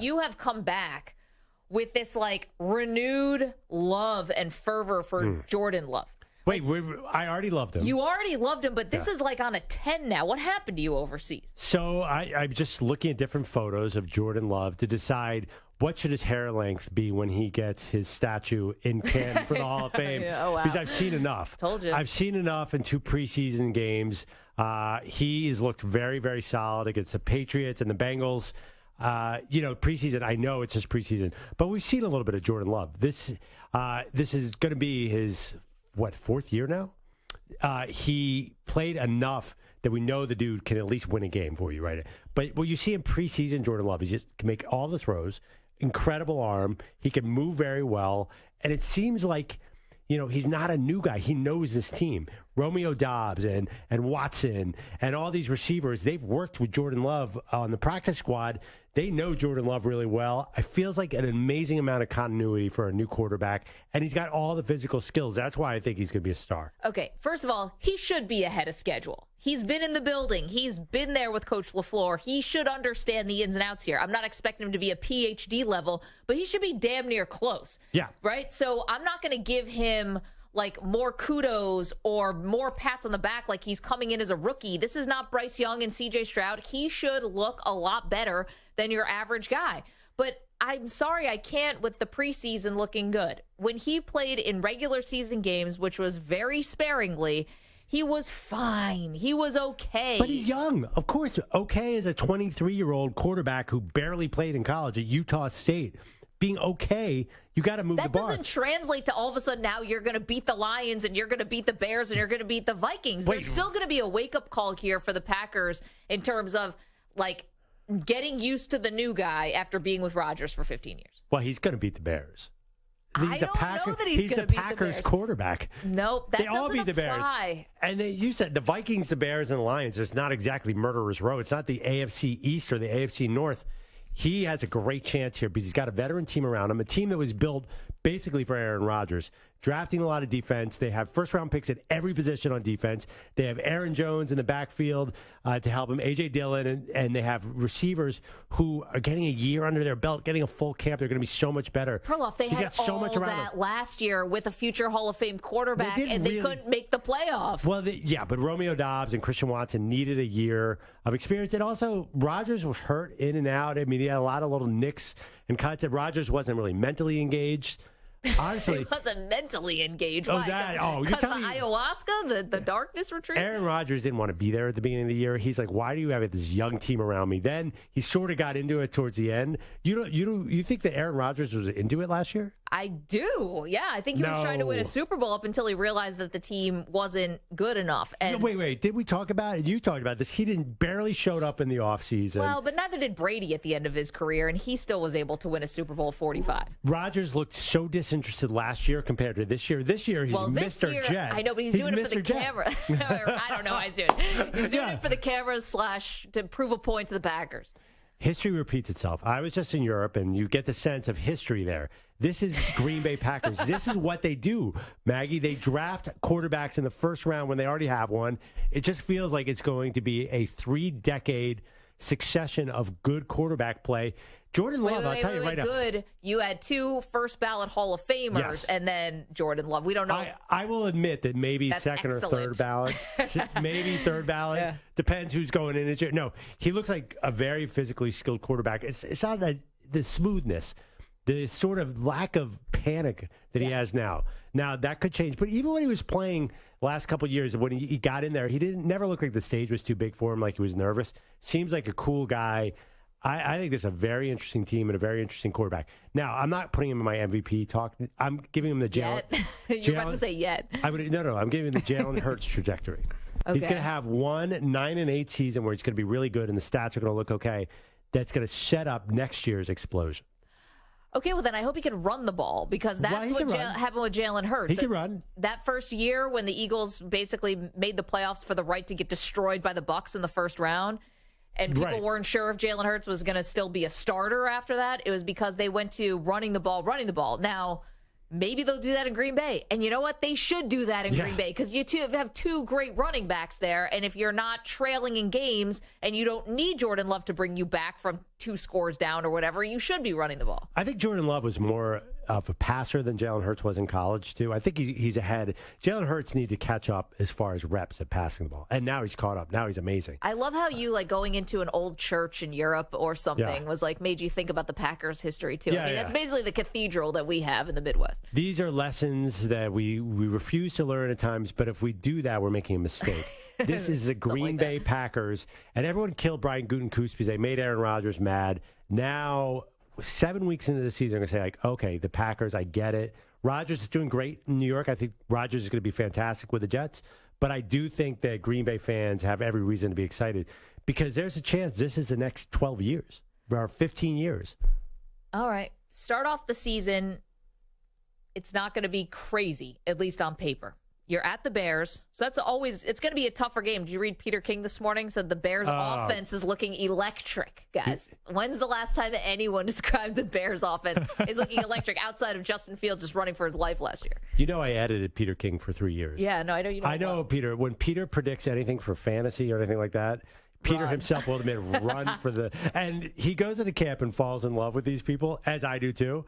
You have come back with this like renewed love and fervor for Jordan Love. Wait, I already loved him. You already loved him, but this is like on a 10 now. What happened to you overseas? So I'm just looking at different photos of Jordan Love to decide what should his hair length be when he gets his statue in Canton for the Hall of Fame. Oh, wow. Because I've seen enough. Told you. I've seen enough in 2 preseason games. He has looked very, very solid against the Patriots and the Bengals. Preseason, I know it's just preseason, but we've seen a little bit of Jordan Love. This is going to be his, 4th year now? He played enough that we know the dude can at least win a game for you, right? But what you see in preseason Jordan Love, he just can make all the throws, incredible arm, he can move very well, and it seems like, he's not a new guy. He knows this team. Romeo Doubs and Watson and all these receivers, they've worked with Jordan Love on the practice squad. They know Jordan Love really well. It feels like an amazing amount of continuity for a new quarterback, and he's got all the physical skills. That's why I think he's going to be a star. Okay, first of all, he should be ahead of schedule. He's been in the building. He's been there with Coach LaFleur. He should understand the ins and outs here. I'm not expecting him to be a PhD level, but he should be damn near close. Yeah. Right? So I'm not going to give him like more kudos or more pats on the back like he's coming in as a rookie. This is not Bryce Young and CJ Stroud. He should look a lot better than your average guy. But I'm sorry, I can't with the preseason looking good. When he played in regular season games, which was very sparingly, he was fine. He was okay. But he's young. Of course, okay as a 23-year-old quarterback who barely played in college at Utah State. Being okay, you got to move the bar. That doesn't translate to all of a sudden now you're going to beat the Lions and you're going to beat the Bears and you're going to beat the Vikings. There's still going to be a wake-up call here for the Packers in terms of, like, getting used to the new guy after being with Rodgers for 15 years. Well, he's going to beat the Bears. I don't know that he's going to beat the Packers Bears. Quarterback. Nope, that they all beat the Bears. And you said the Vikings, the Bears, and the Lions. It's not exactly murderer's row. It's not the AFC East or the AFC North. He has a great chance here because he's got a veteran team around him, a team that was built basically for Aaron Rodgers, drafting a lot of defense. They have first-round picks at every position on defense. They have Aaron Jones in the backfield to help him, A.J. Dillon, and they have receivers who are getting a year under their belt, getting a full camp. They're going to be so much better. Perloff, they had so all that last year with a future Hall of Fame quarterback, and they couldn't make the playoff. Well, but Romeo Doubs and Christian Watson needed a year of experience. And also, Rodgers was hurt in and out. I mean, he had a lot of little nicks and cuts. And Rodgers wasn't really mentally engaged. Honestly, he wasn't mentally engaged. Oh, Why? you're telling me ayahuasca, the darkness retreat. Aaron Rodgers didn't want to be there at the beginning of the year. He's like, "Why do you have this young team around me?" Then he sort of got into it towards the end. You think that Aaron Rodgers was into it last year? I do. Yeah, I think he was trying to win a Super Bowl up until he realized that the team wasn't good enough. And wait. Did we talk about it? You talked about this. He barely showed up in the offseason. Well, but neither did Brady at the end of his career, and he still was able to win a Super Bowl 45. Rodgers looked so disinterested last year compared to this year. This year, he's Mr. Jet. I know, but he's doing it for the camera. I don't know how he's doing it. He's doing it for the cameras / to prove a point to the Packers. History repeats itself. I was just in Europe, and you get the sense of history there. This is Green Bay Packers. This is what they do, Maggie. They draft quarterbacks in the first round when they already have one. It just feels like it's going to be a 3-decade succession of good quarterback play. Jordan Love, I'll tell you right now. Good. You had 2 first-ballot Hall of Famers, and then Jordan Love. We don't know. I will admit that maybe second or third ballot. Maybe third ballot. Yeah. Depends who's going in this year. No, he looks like a very physically skilled quarterback. It's not the smoothness, the sort of lack of panic that he has now. Now, that could change. But even when he was playing last couple of years, when he got in there, he never looked like the stage was too big for him, like he was nervous. Seems like a cool guy. I think this is a very interesting team and a very interesting quarterback. Now, I'm not putting him in my MVP talk. I'm giving him the Jalen. You're about to say yet. No. I'm giving him the Jalen Hurts trajectory. Okay. He's going to have 1 9-8 season where he's going to be really good and the stats are going to look okay. That's going to set up next year's explosion. Okay, well then I hope he can run the ball because that's what happened with Jalen Hurts. He can run. That first year when the Eagles basically made the playoffs for the right to get destroyed by the Bucs in the first round, and people weren't sure if Jalen Hurts was going to still be a starter after that, it was because they went to running the ball. Now, Maybe they'll do that in Green Bay. And you know what? They should do that in Green Bay because you have two great running backs there. And if you're not trailing in games and you don't need Jordan Love to bring you back from 2 scores down or whatever, you should be running the ball. I think Jordan Love was more of a passer than Jalen Hurts was in college, too. I think he's ahead. Jalen Hurts needs to catch up as far as reps at passing the ball. And now he's caught up. Now he's amazing. I love how you, like, going into an old church in Europe or something was, like, made you think about the Packers' history, too. I mean, that's basically the cathedral that we have in the Midwest. These are lessons that we refuse to learn at times, but if we do that, we're making a mistake. This is the Green Bay Packers, and everyone killed Brian Gutekunst because they made Aaron Rodgers mad. Now, 7 weeks into the season, I'm going to say, like, okay, the Packers, I get it. Rodgers is doing great in New York. I think Rodgers is going to be fantastic with the Jets, but I do think that Green Bay fans have every reason to be excited because there's a chance this is the next 12 years or 15 years. All right. Start off the season. It's not going to be crazy, at least on paper. You're at the Bears, so it's going to be a tougher game. Did you read Peter King this morning? Said the Bears' offense is looking electric, guys. When's the last time that anyone described the Bears' offense is looking electric outside of Justin Fields just running for his life last year? You know, I edited Peter King for 3 years. Yeah, no, I know you know. I know, Peter. When Peter predicts anything for fantasy or anything like that, Peter himself will admit run for the – and he goes to the camp and falls in love with these people, as I do too.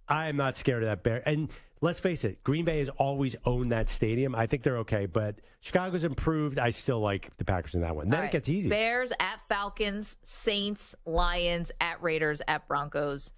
I am not scared of that Bear. And let's face it, Green Bay has always owned that stadium. I think they're okay, but Chicago's improved. I still like the Packers in that one. Then it gets easy. Bears at Falcons, Saints, Lions, at Raiders, at Broncos,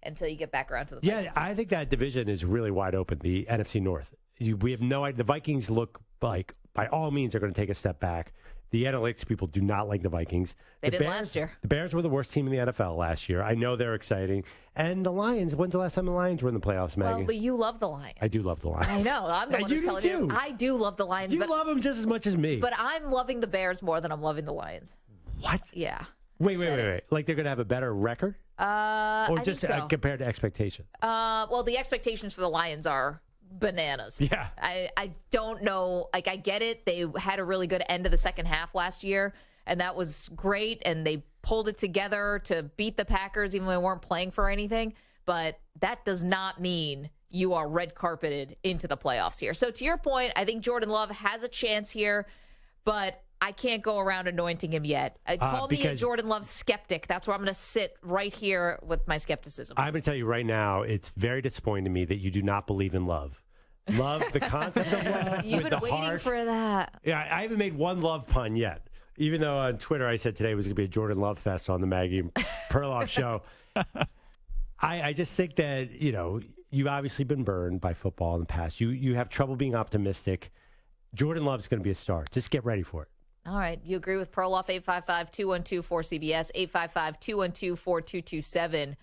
until you get back around to the Vikings. Yeah, I think that division is really wide open, the NFC North. We have no idea. The Vikings look like, by all means, are going to take a step back. The analytics people do not like the Vikings. They did last year. The Bears were the worst team in the NFL last year. I know they're exciting. And the Lions, when's the last time the Lions were in the playoffs, Maggie? Well, but you love the Lions. I do love the Lions. I know. I'm the one who's telling you. I do love the Lions. You love them just as much as me. But I'm loving the Bears more than I'm loving the Lions. What? Yeah. Wait. Like they're going to have a better record? Or just compared to expectation? Well, the expectations for the Lions are bananas. Yeah. I don't know. Like, I get it. They had a really good end of the second half last year, and that was great, and they pulled it together to beat the Packers even though they weren't playing for anything. But that does not mean you are red carpeted into the playoffs here. So to your point, I think Jordan Love has a chance here, but I can't go around anointing him yet. Call me a Jordan Love skeptic. That's where I'm going to sit right here with my skepticism. I'm going to tell you right now, it's very disappointing to me that you do not believe in love. Love, the concept of love. You've with been the waiting heart. for that. Yeah, I haven't made one love pun yet. Even though on Twitter I said today was going to be a Jordan Love fest on the Maggie and Perloff show. I just think that, you know, you've obviously been burned by football in the past. You have trouble being optimistic. Jordan Love's going to be a star. Just get ready for it. All right. You agree with Perloff, 855-212-4CBS, 855-212-4227.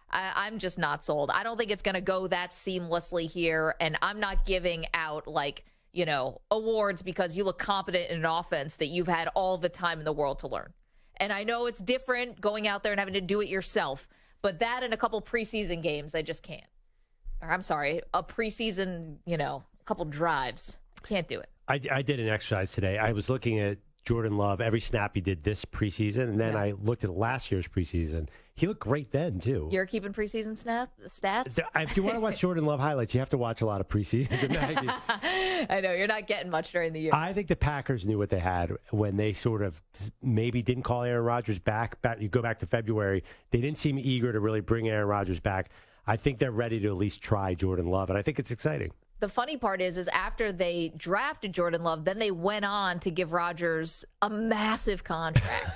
I'm just not sold. I don't think it's going to go that seamlessly here, and I'm not giving out, like, you know, awards because you look competent in an offense that you've had all the time in the world to learn. And I know it's different going out there and having to do it yourself, but that and a couple preseason games, I just can't. Or I'm sorry, a preseason, you know, a couple drives. Can't do it. I did an exercise today. I was looking at Jordan Love, every snap he did this preseason, and then I looked at last year's preseason. He looked great then, too. You're keeping preseason stats? If you want to watch Jordan Love highlights, you have to watch a lot of preseason. I know. You're not getting much during the year. I think the Packers knew what they had when they sort of maybe didn't call Aaron Rodgers back. You go back to February. They didn't seem eager to really bring Aaron Rodgers back. I think they're ready to at least try Jordan Love, and I think it's exciting. The funny part is after they drafted Jordan Love, then they went on to give Rodgers a massive contract.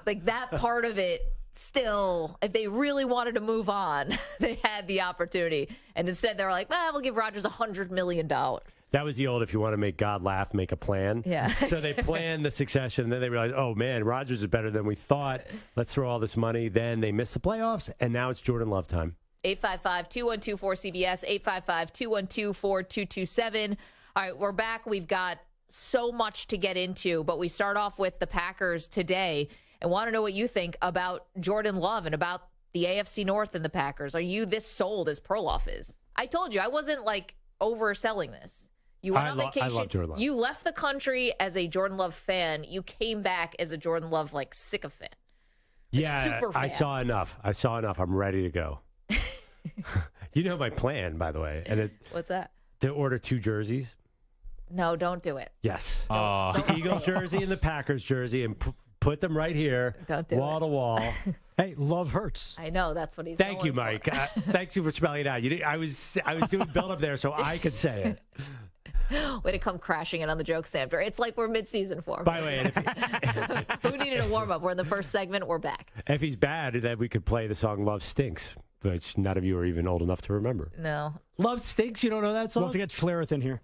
Like, that part of it still, if they really wanted to move on, they had the opportunity. And instead they were like, we'll give Rodgers $100 million. That was the old, if you want to make God laugh, make a plan. Yeah. So they planned the succession, and then they realized, oh, man, Rodgers is better than we thought. Let's throw all this money. Then they missed the playoffs, and now it's Jordan Love time. 855-212-4CBS, 855-212-4227. All right, we're back. We've got so much to get into, but we start off with the Packers today and want to know what you think about Jordan Love and about the AFC North and the Packers. Are you this sold as Perloff is? I told you, I wasn't, like, overselling this. You went on vacation. I love Jordan Love. You left the country as a Jordan Love fan. You came back as a Jordan Love, like, sycophant. Yeah, super fan. I saw enough. I'm ready to go. You know my plan, by the way. And What's that? to order 2 jerseys. No, don't do it. Yes. The Eagles jersey and the Packers jersey, and put them right here, Don't do wall it. to wall. Hey, love hurts. I know that's what he's. Thank you, going Mike. for. Thanks you for spelling it out. I was doing build up there so I could say it. Way to come crashing in on the joke, Samter. It's like we're mid-season form. By the way, and Who needed a warm-up? We're in the first segment. We're back. if he's bad, then we could play the song "Love Stinks," which none of you are even old enough to remember. No. Love Stinks. You don't know that song? We'll have to get Schlereth in here.